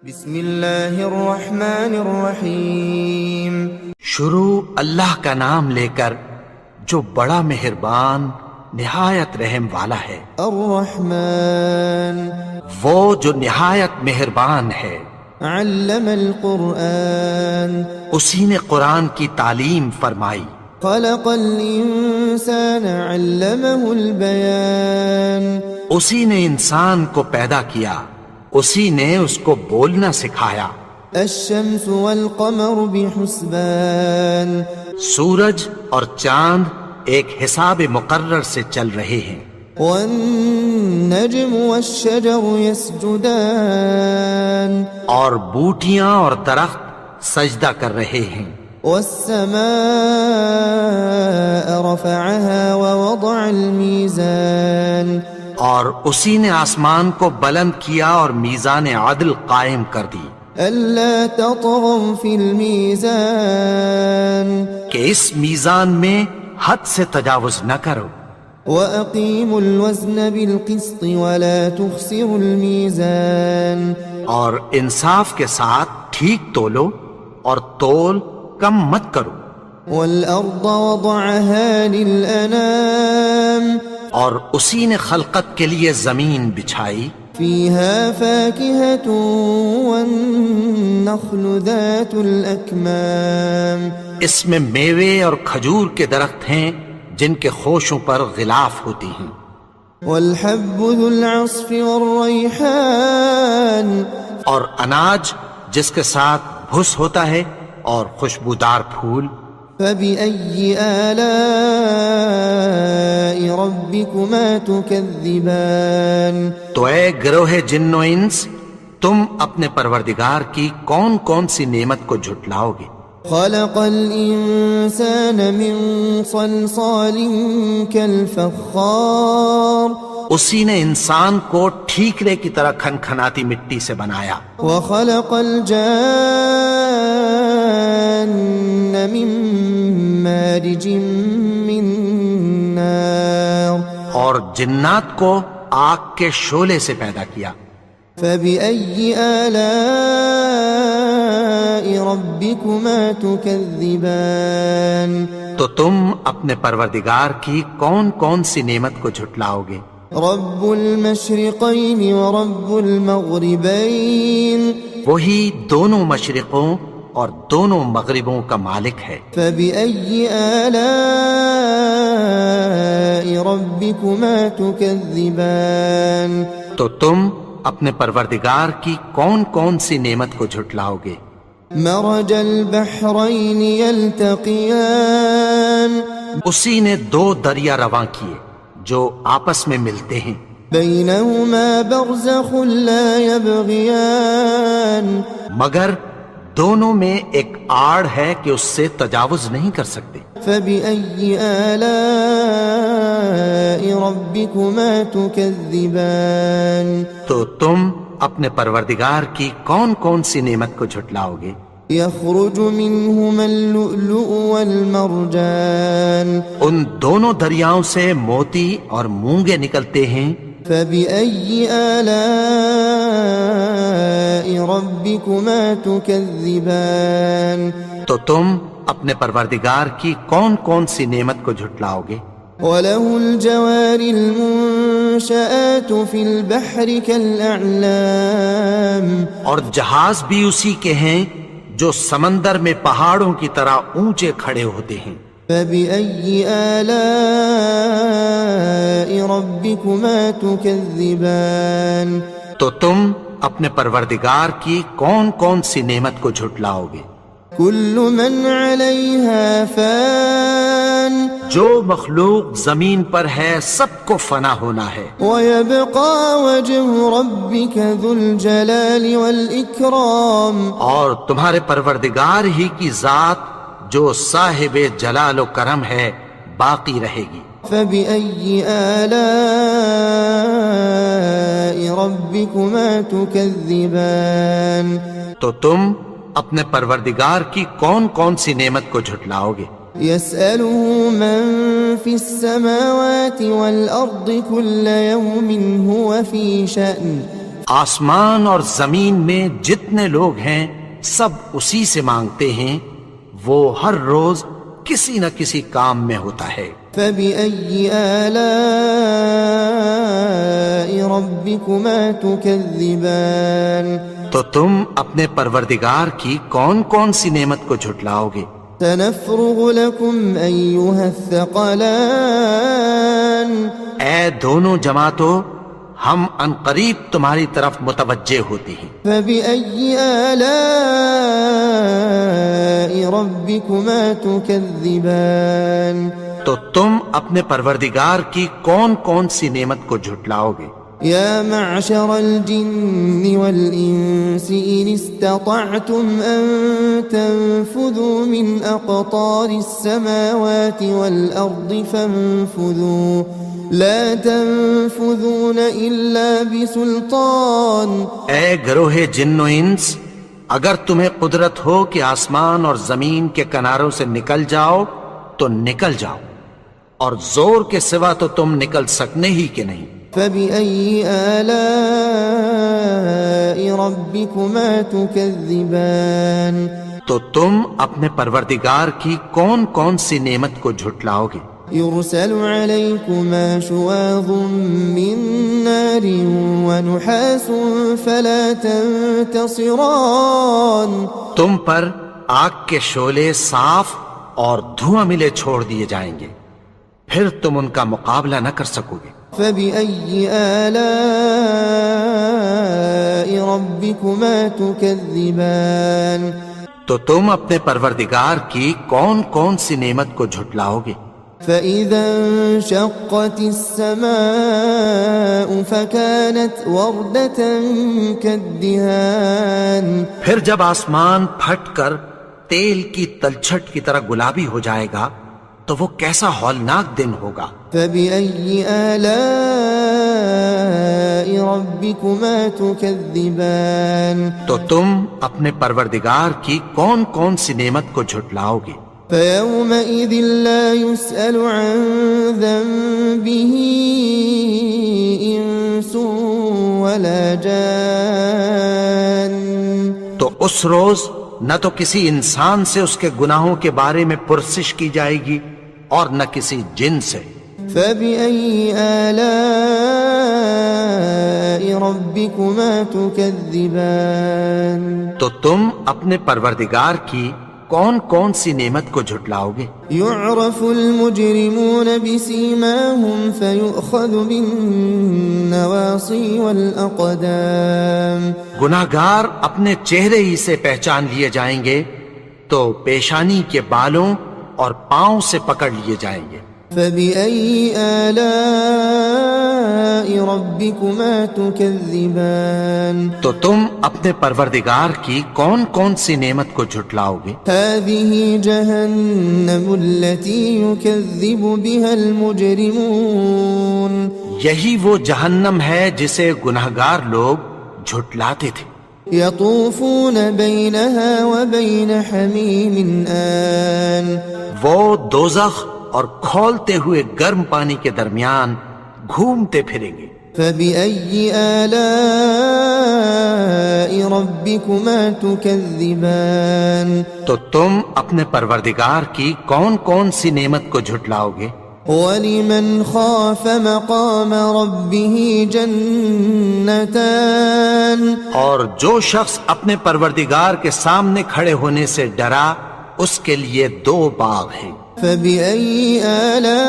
بسم اللہ الرحمن الرحیم۔ شروع اللہ کا نام لے کر جو بڑا مہربان نہایت رحم والا ہے۔ الرحمن وہ جو نہایت مہربان ہے۔ علم القرآن اسی نے قرآن کی تعلیم فرمائی۔ خلق الانسان علمہ البیان اسی نے انسان کو پیدا کیا، اسی نے اس کو بولنا سکھایا۔ الشمس والقمر بحسبان سورج اور چاند ایک حساب مقرر سے چل رہے ہیں۔ والنجم والشجر يسجدان اور بوٹیاں اور درخت سجدہ کر رہے ہیں۔ والسماء رفعها ووضع الميزان اور اسی نے آسمان کو بلند کیا اور میزان عدل قائم کر دی ألا تطغوا في الميزان کہ اس میزان میں حد سے تجاوز نہ کرو۔ وأقيموا الوزن بالقسط ولا تخسروا الميزان اور انصاف کے ساتھ ٹھیک تولو اور تول کم مت کرو۔ والأرض وضعها للأنام اور اسی نے خلقت کے لیے زمین بچھائی، فيها فاكهة والنخل ذات الأكمام اس میں میوے اور کھجور کے درخت ہیں جن کے خوشوں پر غلاف ہوتی ہیں۔ والحب ذو العصف والريحان اور اناج جس کے ساتھ بھس ہوتا ہے اور خوشبودار پھول۔ فبأي آلاء ربكما تكذبان تو اے گروہ جن و انس، تم اپنے پروردگار کی کون کون سی نعمت کو جھٹلاؤ گے؟ خلق الإنسان من صلصال كالفخار اسی نے انسان کو ٹھیکرے کی طرح کھنکھناتی مٹی سے بنایا۔ وخلق الجان من مارج من نار اور جنات کو آگ کے شعلے سے پیدا کیا۔ فبأي آلاء ربكما تكذبان تو تم اپنے پروردگار کی کون کون سی نعمت کو جھٹلاؤ گے؟ رب المشرقين ورب المغربين وہی دونوں مشرقوں اور دونوں مغربوں کا مالک ہے۔ فبأي آلاء ربكما تكذبان تو تم اپنے پروردگار کی کون کون سی نعمت کو جھٹلاؤ گے؟ مرج البحرين يلتقيان اسی نے دو دریا رواں کیے جو آپس میں ملتے ہیں، بينهما برزخ لا يبغيان مگر دونوں میں ایک آڑ ہے کہ اس سے تجاوز نہیں کر سکتے۔ فبأي آلاء ربكما تكذبان تو تم اپنے پروردگار کی کون کون سی نعمت کو جھٹلاؤ گے؟ يخرج منهما اللؤلؤ والمرجان ان دونوں دریاؤں سے موتی اور مونگے نکلتے ہیں۔ فبأي آلاء ربكما تكذبان تو تم اپنے پروردگار کی کون کون سی نعمت کو جھٹلاؤ گے؟ وله الجوار المنشآت في البحر كالأعلام اور جہاز بھی اسی کے ہیں جو سمندر میں پہاڑوں کی طرح اونچے کھڑے ہوتے ہیں۔ فبأي آلاء ربكما تكذبان تو تم اپنے پروردگار کی کون کون سی نعمت کو جھٹلاؤ گے؟ كل من عليها فان جو مخلوق زمین پر ہے سب کو فنا ہونا ہے، ويبقى وجه ربك ذو الجلال والإكرام اور تمہارے پروردگار ہی کی ذات جو صاحب جلال و کرم ہے باقی رہے گی۔ فبأي آلاء ربكما تكذبان تو تم اپنے پروردگار کی کون کون سی نعمت کو جھٹلاؤ گے؟ يسأله من في السماوات والأرض كل يوم هو في شأن آسمان اور زمین میں جتنے لوگ ہیں سب اسی سے مانگتے ہیں، وہ ہر روز کسی نہ کسی کام میں ہوتا ہے۔ فبأي آلاء ربكما تكذبان تو تم اپنے پروردگار کی کون کون سی نعمت کو جھٹلاؤ گے؟ سنفرغ لكم أيها الثقلان اے دونوں جماعتوں، ہم عنقریب تمہاری طرف متوجہ ہوتے ہیں۔ فبأي آلاء ربكما تكذبان تو تم اپنے پروردگار کی کون کون سی نعمت کو جھٹلاؤ گے؟ يا معشر الجن والإنس إن استطعتم أن تنفذوا من أقطار السماوات والأرض فانفذوا لا تنفذون إلا بسلطان۔ اے گروہ جن و انس، اگر تمہیں قدرت ہو کہ آسمان اور زمین کے کناروں سے نکل جاؤ تو نکل جاؤ، اور زور کے سوا تو تم نکل سکنے ہی کہ نہیں۔ فبأي آلاء ربكما تكذبان تو تم اپنے پروردگار کی کون کون سی نعمت کو جھٹلاؤ گے؟ يرسل عليكما شواظ من نار ونحاس فلا تنتصران۔ تم پر آگ کے شعلے صاف اور دھواں ملے چھوڑ دیے جائیں گے، پھر تم ان کا مقابلہ نہ کر سکو گے۔ فبأي آلاء ربكما تكذبان تو تم اپنے پروردگار کی کون کون سی نعمت کو جھٹلاؤ گے؟ فإذا انشقت السماء فكانت وردة كالدهان۔ پھر جب آسمان پھٹ کر تیل کی تلچھٹ کی طرح گلابی ہو جائے گا تو وہ کیسا ہولناک دن ہوگا۔ فبأي آلاء ربكما تكذبان تو تم اپنے پروردگار کی کون کون سی نعمت کو جھٹلاؤ گے؟ فيومئذ لا يسأل عن ذنبه إنس ولا جان۔ تو اس روز نہ تو کسی انسان سے اس کے گناہوں کے بارے میں پرسش کی جائے گی اور نہ کسی جن سے۔ فبأي آلاء ربكما تكذبان تو تم اپنے پروردگار کی کون کون سی نعمت کو جھٹلاؤ گے؟ يعرف المجرمون بسيماهم فيؤخذ بالنواصي والأقدام۔ گناہگار اپنے چہرے ہی سے پہچان لیے جائیں گے تو پیشانی کے بالوں اور پاؤں سے پکڑ لیے جائیں گے۔ فبأي آلاء ربكما تكذبان تو تم اپنے پروردگار کی کون کون سی نعمت کو جھٹلاؤ گے؟ هذه جهنم التي يكذب بها المجرمون۔ یہی وہ جہنم ہے جسے گناہگار لوگ جھٹلاتے تھے۔ يطوفون بينها وبين حميم آن۔ وہ دوزخ اور کھولتے ہوئے گرم پانی کے درمیان گھومتے پھریں گے۔ فبأي آلاء ربكما تكذبان تو تم اپنے پروردگار کی کون کون سی نعمت کو جھٹلاؤ گے؟ ولمن خاف مقام ربه جنتان۔ اور جو شخص اپنے پروردگار کے سامنے کھڑے ہونے سے ڈرا اس کے لیے دو باغ ہیں۔ فبأي آلاء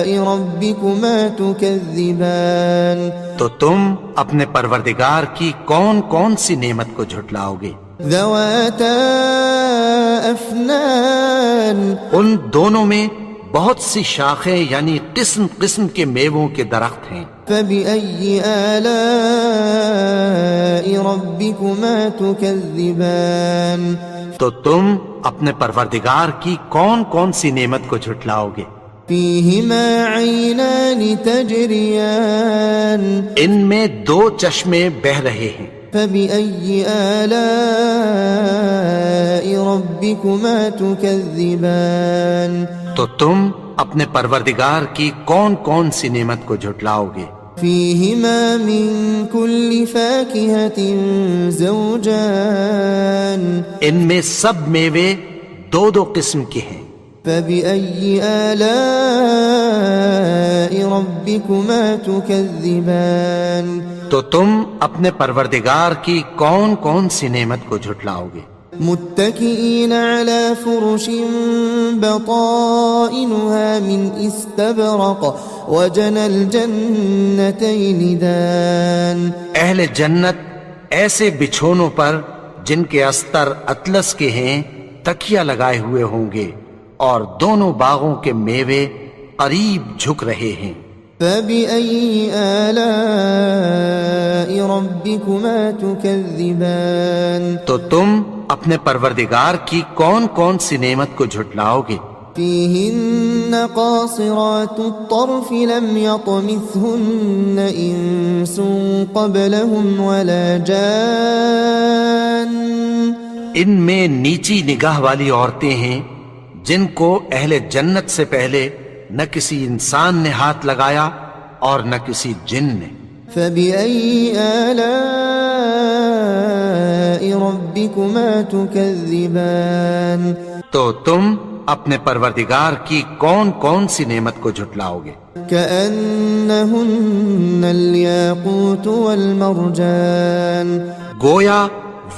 ربكما تكذبان تو تم اپنے پروردگار کی کون کون سی نعمت کو جھٹلاؤ گے؟ ذواتا افنان۔ ان دونوں میں بہت سی شاخیں یعنی قسم قسم کے میووں کے درخت ہیں۔ فبأي آلاء ربكما تكذبان تو تم اپنے پروردگار کی کون کون سی نعمت کو جھٹلاؤ گے؟ فيهما عينان تجريان۔ ان میں دو چشمے بہہ رہے ہیں۔ فبأي آلاء ربكما تكذبان تو تم اپنے پروردگار کی کون کون سی نعمت کو جھٹلاؤ گے؟ فيهما من كل فاكهة زوجان ان میں سب میوے دو دو قسم کے ہیں. فبأي آلاء ربكما تكذبان تو تم اپنے پروردگار کی کون کون سی نعمت کو جھٹلاؤ گے؟ متكئين على فرش بطائنها من استبرق وجنى الجنتين دان. اہل جنت ایسے بچھونوں پر جن کے استر اطلس کے ہیں تکیہ لگائے ہوئے ہوں گے اور دونوں باغوں کے میوے قریب جھک رہے ہیں. فبأي آلاء ربكما تكذبان. تو تم اپنے پروردگار کی کون کون سی نعمت کو جھٹلاؤ گے؟ فيهن قاصرات الطرف لم يطمثهن إنس قبلهم ولا جان. ان میں نیچی نگاہ والی عورتیں ہیں جن کو اہل جنت سے پہلے نہ کسی انسان نے ہاتھ لگایا اور نہ کسی جن نے. فبأي آلاء ربكما تكذبان. تو تم اپنے پروردگار کی کون کون سی نعمت کو جھٹلاؤ گے؟ كأنهن الياقوت والمرجان. گویا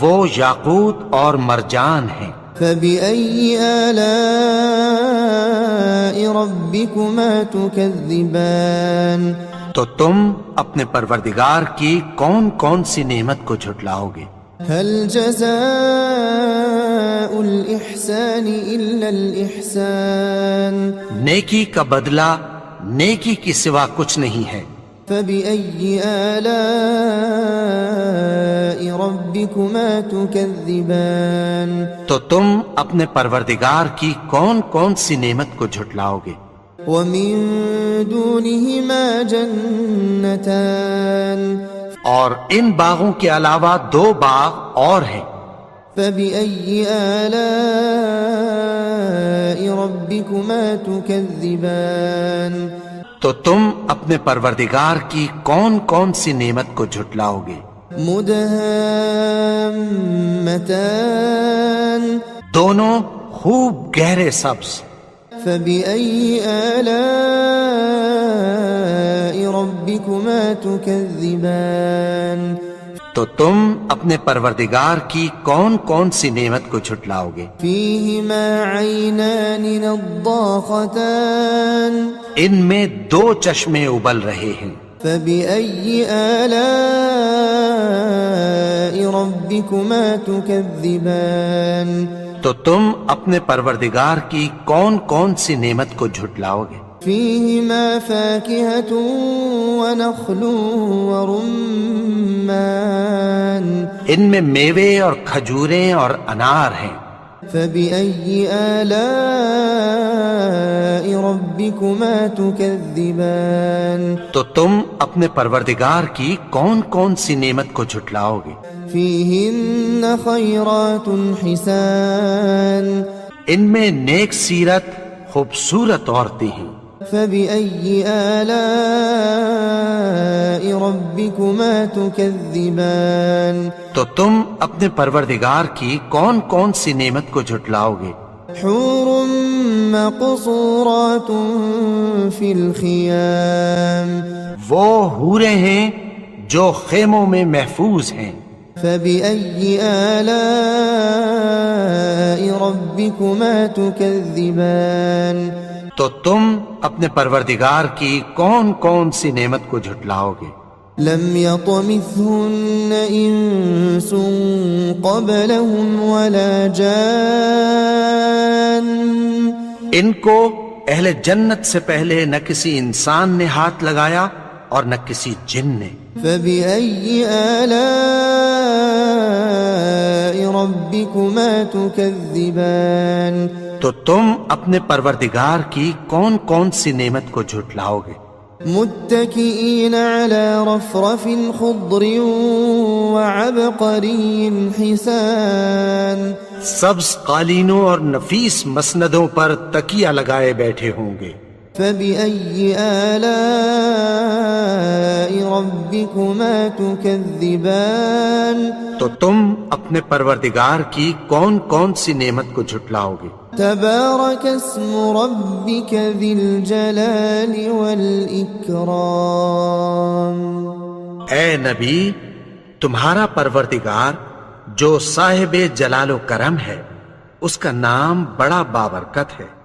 وہ یاقوت اور مرجان ہیں. فبأي آلاء ربكما تكذبان. تو تم اپنے پروردگار کی کون کون سی نعمت کو جھٹلاؤ گے؟ هل جزاء الإحسان إلا الإحسان. نیکی کا بدلہ نیکی کی سوا کچھ نہیں ہے. فبأي آلاء ربكما تكذبان. تو تم اپنے پروردگار کی کون کون سی نعمت کو جھٹلاؤ گے؟ ومن دونهما جنتان. اور ان باغوں کے علاوہ دو باغ اور ہیں. فبأي آلاء ربكما تكذبان. تو تم اپنے پروردگار کی کون کون سی نعمت کو جھٹلاؤ گے؟ مدهامتان. دونوں خوب گہرے سبز. فبأي آلاء ربكما تكذبان. تو تم اپنے پروردگار کی کون کون سی نعمت کو جھٹلاؤ گے؟ فيهما عينان نضاختان. ان میں دو چشمے ابل رہے ہیں. فبأي آلاء ربكما تكذبان. تو تم اپنے پروردگار کی کون کون سی نعمت کو جھٹلاؤ گے؟ فيهما فاكهة ونخل ورمان. ان میں میوے اور کھجوریں اور انار ہیں. فبأي آلاء ربكما تكذبان. تو تم اپنے پروردگار کی کون کون سی نعمت کو جھٹلاؤ گے؟ فيهن خيرات حسان. ان میں نیک سیرت خوبصورت عورتیں ہیں. فبأي آلاء ربكما تكذبان. تو تم اپنے پروردگار کی کون کون سی نعمت کو جھٹلاؤ گے؟ حور مقصورات في الخيام. وہ حوریں ہیں جو خیموں میں محفوظ ہیں. فبأي آلاء ربكما تكذبان. تو تم اپنے پروردگار کی کون کون سی نعمت کو جھٹلاؤ گے؟ لم يطمثهن إنس قبلهم ولا جان. ان کو اہل جنت سے پہلے نہ کسی انسان نے ہاتھ لگایا اور نہ کسی جن نے. فبأي آلاء ربكما تكذبان. تو تم اپنے پروردگار کی کون کون سی نعمت کو جھٹلاؤ گے؟ متكئين على رفرف خضر وعبقري حسان. سبز قالینوں اور نفیس مسندوں پر تکیہ لگائے بیٹھے ہوں گے. فبأي آلاء ربكما تكذبان تو تم اپنے پروردگار کی کون کون سی نعمت کو جھٹلاؤ گے؟ تبارك اسم ربك ذي الجلال والإكرام. اے نبی، تمہارا پروردگار جو صاحب جلال و کرم ہے، اس کا نام بڑا بابرکت ہے.